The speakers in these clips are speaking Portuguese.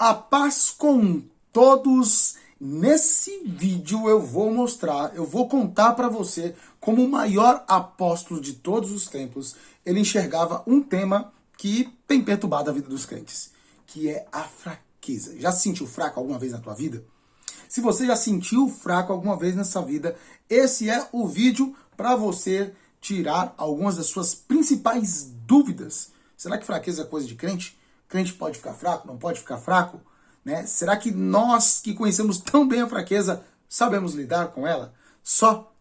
A paz com todos. Nesse vídeo eu vou contar para você como o maior apóstolo de todos os tempos, ele enxergava um tema que tem perturbado a vida dos crentes, que é a fraqueza. Já se sentiu fraco alguma vez na tua vida? Se você já sentiu fraco alguma vez nessa vida, esse é o vídeo para você tirar algumas das suas principais dúvidas. Será que fraqueza é coisa de crente? Crente pode ficar fraco? Não pode ficar fraco? Né? Será que nós que conhecemos tão bem a fraqueza sabemos lidar com ela? Só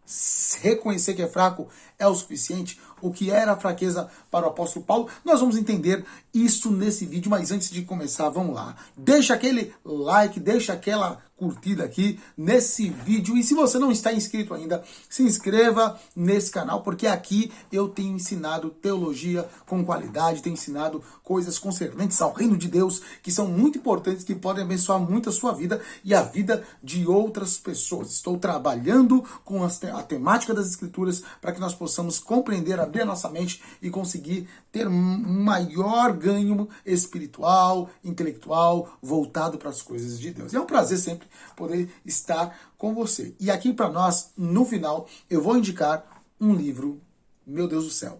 reconhecer que é fraco é o suficiente? O que era a fraqueza para o apóstolo Paulo? Nós vamos entender isso nesse vídeo, mas antes de começar, vamos lá. Deixa aquele like, deixa aquela curtida aqui nesse vídeo. E se você não está inscrito ainda, se inscreva nesse canal, porque aqui eu tenho ensinado teologia com qualidade, tenho ensinado coisas concernentes ao reino de Deus, que são muito importantes, que podem abençoar muito a sua vida e a vida de outras pessoas. Estou trabalhando com a temática das escrituras para que nós possamos compreender, abrir a nossa mente e conseguir ter um maior ganho espiritual, intelectual, voltado para as coisas de Deus. É um prazer sempre poder estar com você. E aqui para nós, no final, eu vou indicar um livro, meu Deus do céu,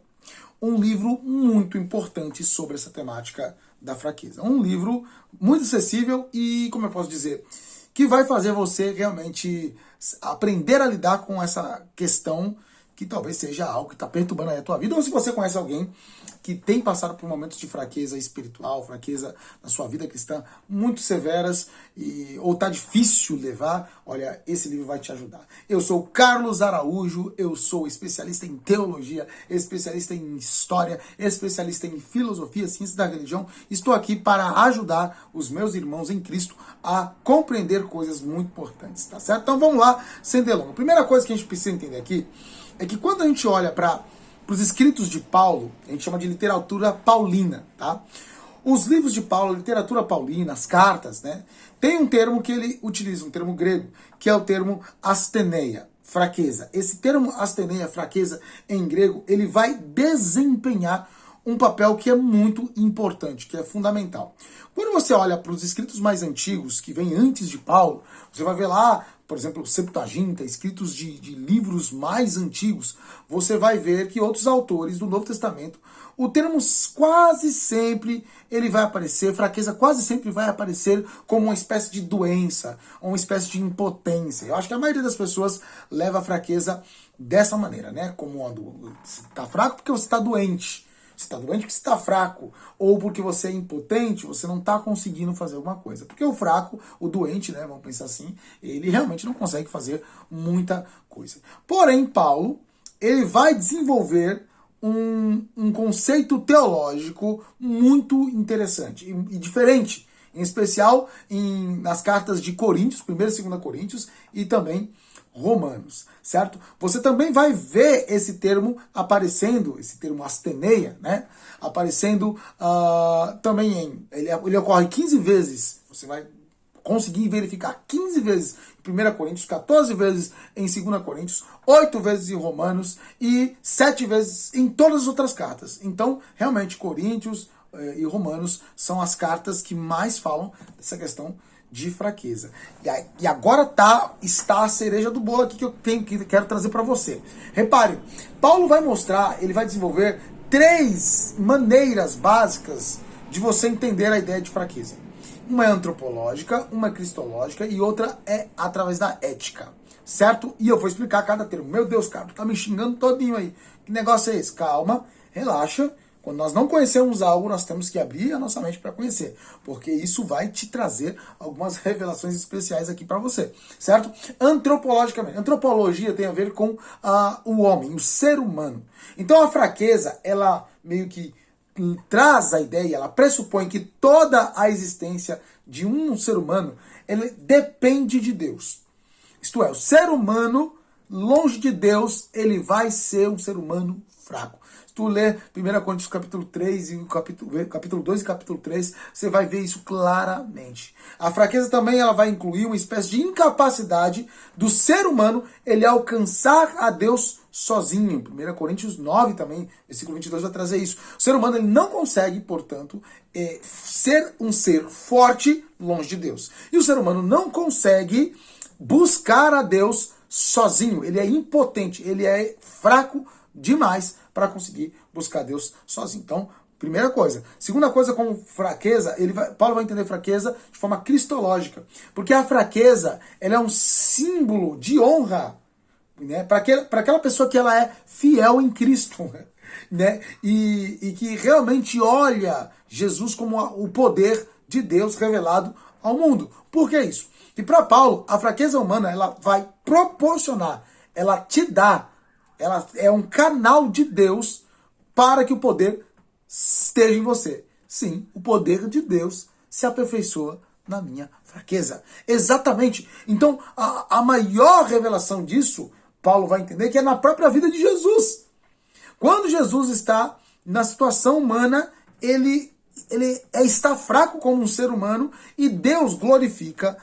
um livro muito importante sobre essa temática da fraqueza. Um livro muito acessível e, como eu posso dizer, que vai fazer você realmente aprender a lidar com essa questão que talvez seja algo que está perturbando a tua vida, ou se você conhece alguém que tem passado por momentos de fraqueza espiritual, fraqueza na sua vida cristã, muito severas, ou está difícil levar, olha, esse livro vai te ajudar. Eu sou Carlos Araújo, eu sou especialista em teologia, especialista em história, especialista em filosofia, ciência da religião. Estou aqui para ajudar os meus irmãos em Cristo a compreender coisas muito importantes, tá certo? Então vamos lá, sem delongas. A primeira coisa que a gente precisa entender aqui é que quando a gente olha para os escritos de Paulo, a gente chama de literatura paulina, tá? Os livros de Paulo, a literatura paulina, as cartas, né? Tem um termo que ele utiliza, um termo grego, que é o termo asteneia, fraqueza. Esse termo asteneia, fraqueza, em grego, ele vai desempenhar um papel que é muito importante, que é fundamental. Quando você olha para os escritos mais antigos, que vêm antes de Paulo, você vai ver lá, por exemplo, Septuaginta, escritos de livros mais antigos, você vai ver que outros autores do Novo Testamento, o termo quase sempre ele vai aparecer, fraqueza quase sempre vai aparecer como uma espécie de doença, uma espécie de impotência. Eu acho que a maioria das pessoas leva a fraqueza dessa maneira, né? Como você está fraco porque você está doente. Você está doente porque você está fraco, ou porque você é impotente, você não está conseguindo fazer alguma coisa. Porque o fraco, o doente, né, vamos pensar assim, ele realmente não consegue fazer muita coisa. Porém, Paulo, ele vai desenvolver um conceito teológico muito interessante e diferente, em especial nas cartas de Coríntios, 1ª e 2ª Coríntios, e também Romanos, certo? Você também vai ver esse termo aparecendo, esse termo asteneia, né? Aparecendo também ele ocorre 15 vezes, você vai conseguir verificar 15 vezes em 1 Coríntios, 14 vezes em 2 Coríntios, 8 vezes em Romanos e 7 vezes em todas as outras cartas. Então, realmente, Coríntios e Romanos são as cartas que mais falam dessa questão de fraqueza. E agora está a cereja do bolo aqui que quero trazer para você. Repare, Paulo vai mostrar, ele vai desenvolver 3 maneiras básicas de você entender a ideia de fraqueza. Uma é antropológica, uma é cristológica e outra é através da ética, certo? E eu vou explicar cada termo. Meu Deus, cara, tu tá me xingando todinho aí. Que negócio é esse? Calma, relaxa. Quando nós não conhecemos algo, nós temos que abrir a nossa mente para conhecer, porque isso vai te trazer algumas revelações especiais aqui para você, certo? Antropologicamente, antropologia tem a ver com o homem, o ser humano. Então a fraqueza, ela meio que traz a ideia, ela pressupõe que toda a existência de um ser humano, ele depende de Deus. Isto é, o ser humano, longe de Deus, ele vai ser um ser humano fraco. Se tu ler 1 Coríntios capítulo 3 e o capítulo 2 e capítulo 3, você vai ver isso claramente. A fraqueza também ela vai incluir uma espécie de incapacidade do ser humano ele alcançar a Deus sozinho. 1 Coríntios 9 também, versículo 22 vai trazer isso. O ser humano ele não consegue, portanto, ser um ser forte longe de Deus. E o ser humano não consegue buscar a Deus sozinho. Ele é impotente, ele é fraco demais para conseguir buscar Deus sozinho. Então, primeira coisa. Segunda coisa, como fraqueza, Paulo vai entender fraqueza de forma cristológica. Porque a fraqueza ela é um símbolo de honra, né, para aquela pessoa que ela é fiel em Cristo, né, e que realmente olha Jesus como o poder de Deus revelado ao mundo. Por que isso? E para Paulo, a fraqueza humana ela vai proporcionar, ela te dá, ela é um canal de Deus para que o poder esteja em você. Sim, o poder de Deus se aperfeiçoa na minha fraqueza. Exatamente. Então, a maior revelação disso, Paulo vai entender que é na própria vida de Jesus. Quando Jesus está na situação humana, ele está fraco como um ser humano e Deus glorifica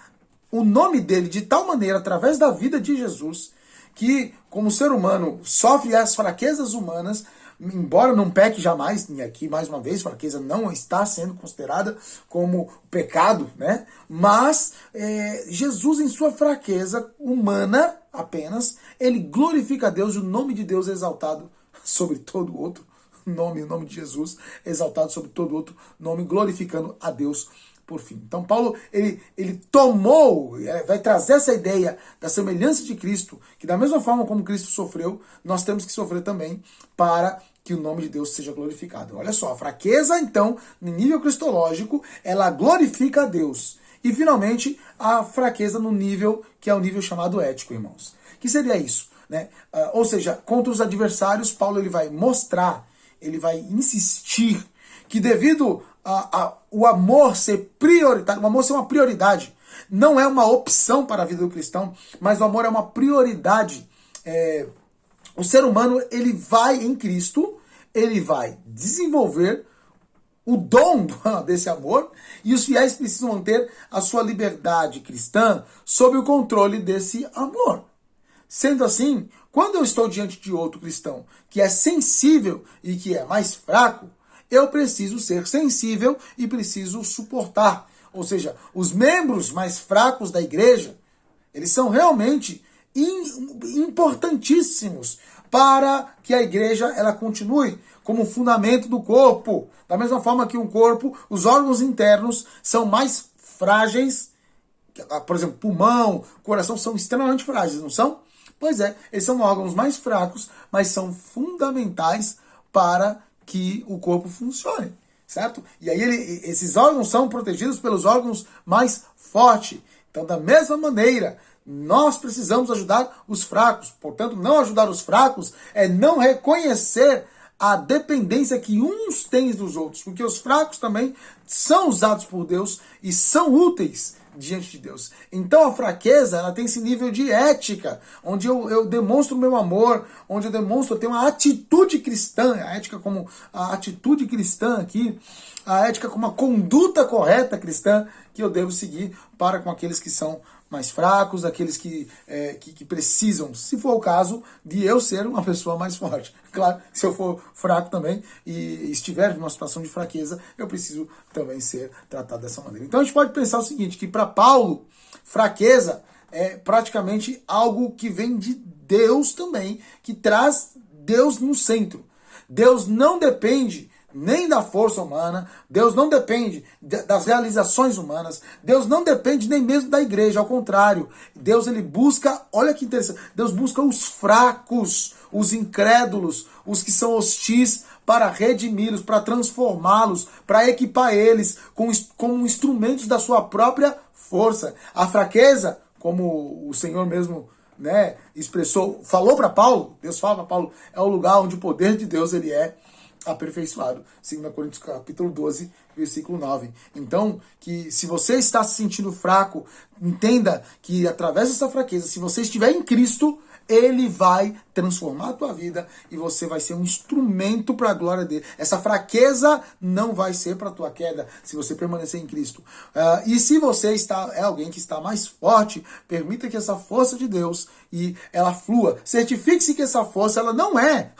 o nome dele de tal maneira, através da vida de Jesus, que como ser humano sofre as fraquezas humanas, embora não peque jamais, e aqui mais uma vez, fraqueza não está sendo considerada como pecado, né? Mas Jesus em sua fraqueza humana apenas, ele glorifica a Deus e o nome de Deus é exaltado sobre todo outro nome, o nome de Jesus é exaltado sobre todo outro nome, glorificando a Deus por fim. Então Paulo, ele tomou, vai trazer essa ideia da semelhança de Cristo, que da mesma forma como Cristo sofreu, nós temos que sofrer também para que o nome de Deus seja glorificado. Olha só, a fraqueza, então, no nível cristológico, ela glorifica a Deus. E, finalmente, a fraqueza no nível, que é o nível chamado ético, irmãos. Que seria isso? Né? Ou seja, contra os adversários, Paulo ele vai mostrar, ele vai insistir que devido o amor ser prioritário, o amor ser uma prioridade, não é uma opção para a vida do cristão, mas o amor é uma prioridade. O ser humano, ele vai em Cristo, ele vai desenvolver o dom desse amor e os fiéis precisam manter a sua liberdade cristã sob o controle desse amor. Sendo assim, quando eu estou diante de outro cristão que é sensível e que é mais fraco, eu preciso ser sensível e preciso suportar. Ou seja, os membros mais fracos da igreja, eles são realmente importantíssimos para que a igreja ela continue como fundamento do corpo. Da mesma forma que um corpo, os órgãos internos são mais frágeis. Por exemplo, pulmão, coração são extremamente frágeis, não são? Pois é, eles são órgãos mais fracos, mas são fundamentais para que o corpo funcione, certo? E aí esses órgãos são protegidos pelos órgãos mais fortes. Então, da mesma maneira, nós precisamos ajudar os fracos. Portanto, não ajudar os fracos é não reconhecer a dependência que uns têm dos outros, porque os fracos também são usados por Deus e são úteis diante de Deus. Então a fraqueza, ela tem esse nível de ética, onde eu demonstro o meu amor, onde eu tenho uma atitude cristã, a ética como a atitude cristã aqui, a ética como a conduta correta cristã que eu devo seguir para com aqueles que são mais fracos, aqueles que precisam, se for o caso, de eu ser uma pessoa mais forte. Claro, se eu for fraco também e estiver numa situação de fraqueza, eu preciso também ser tratado dessa maneira. Então a gente pode pensar o seguinte, que para Paulo, fraqueza é praticamente algo que vem de Deus também, que traz Deus no centro. Deus não depende nem da força humana, Deus não depende das realizações humanas, Deus não depende nem mesmo da igreja, ao contrário, Deus ele busca, olha que interessante, Deus busca os fracos, os incrédulos, os que são hostis para redimi-los, para transformá-los, para equipar eles com instrumentos da sua própria força. A fraqueza, como o Senhor mesmo expressou, falou para Paulo, Deus fala para Paulo, é o lugar onde o poder de Deus ele é aperfeiçoado. 2 Coríntios capítulo 12, versículo 9. Então, que se você está se sentindo fraco, entenda que através dessa fraqueza, se você estiver em Cristo, Ele vai transformar a tua vida e você vai ser um instrumento para a glória dele. Essa fraqueza não vai ser para a tua queda se você permanecer em Cristo. E se você é alguém que está mais forte, permita que essa força de Deus e ela flua. Certifique-se que essa força ela não é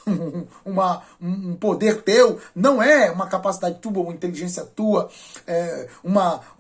um poder teu, não é uma capacidade tua, uma inteligência tua,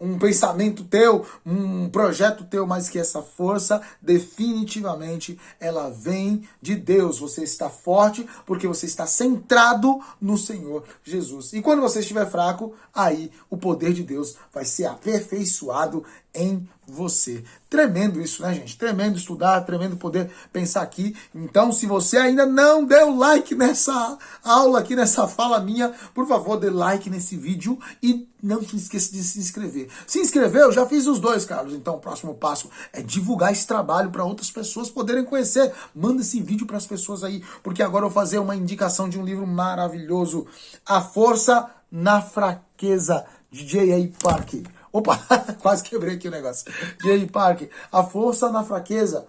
um pensamento teu, um projeto teu, mas que essa força definitivamente ela vem de Deus. Você está forte porque você está centrado no Senhor Jesus. E quando você estiver fraco, aí o poder de Deus vai ser aperfeiçoado em você. Tremendo isso, né, gente? Tremendo estudar, tremendo poder pensar aqui. Então, se você ainda não deu like nessa aula aqui, nessa fala minha, por favor, dê like nesse vídeo e não se esqueça de se inscrever. Se inscreveu? Já fiz os dois, Carlos. Então, o próximo passo é divulgar esse trabalho para outras pessoas poderem conhecer. Manda esse vídeo para as pessoas aí, porque agora eu vou fazer uma indicação de um livro maravilhoso, A Força na Fraqueza, de J.A. Packer. Opa, quase quebrei aqui o negócio. J.A. Packer, A Força na Fraqueza.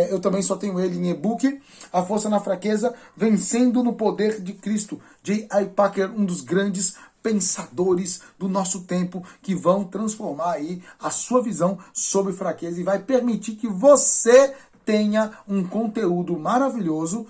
Eu também só tenho ele em e-book. A Força na Fraqueza, Vencendo no Poder de Cristo. J.A. Packer, um dos grandes pensadores do nosso tempo, que vão transformar aí a sua visão sobre fraqueza e vai permitir que você tenha um conteúdo maravilhoso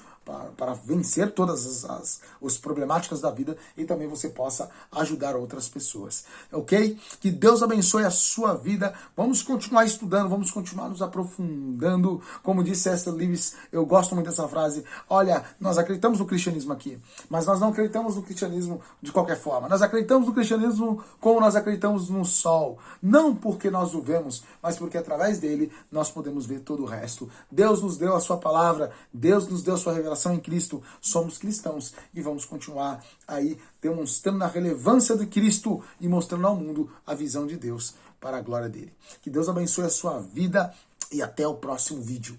para vencer todas as problemáticas da vida e também você possa ajudar outras pessoas, ok? Que Deus abençoe a sua vida. Vamos continuar estudando, vamos continuar nos aprofundando. Como disse Esther Lewis, eu gosto muito dessa frase. Olha, nós acreditamos no cristianismo aqui, mas nós não acreditamos no cristianismo de qualquer forma. Nós acreditamos no cristianismo como nós acreditamos no sol. Não porque nós o vemos, mas porque através dele nós podemos ver todo o resto. Deus nos deu a sua palavra, Deus nos deu a sua revelação em Cristo, somos cristãos e vamos continuar aí demonstrando a relevância de Cristo e mostrando ao mundo a visão de Deus para a glória dele. Que Deus abençoe a sua vida e até o próximo vídeo.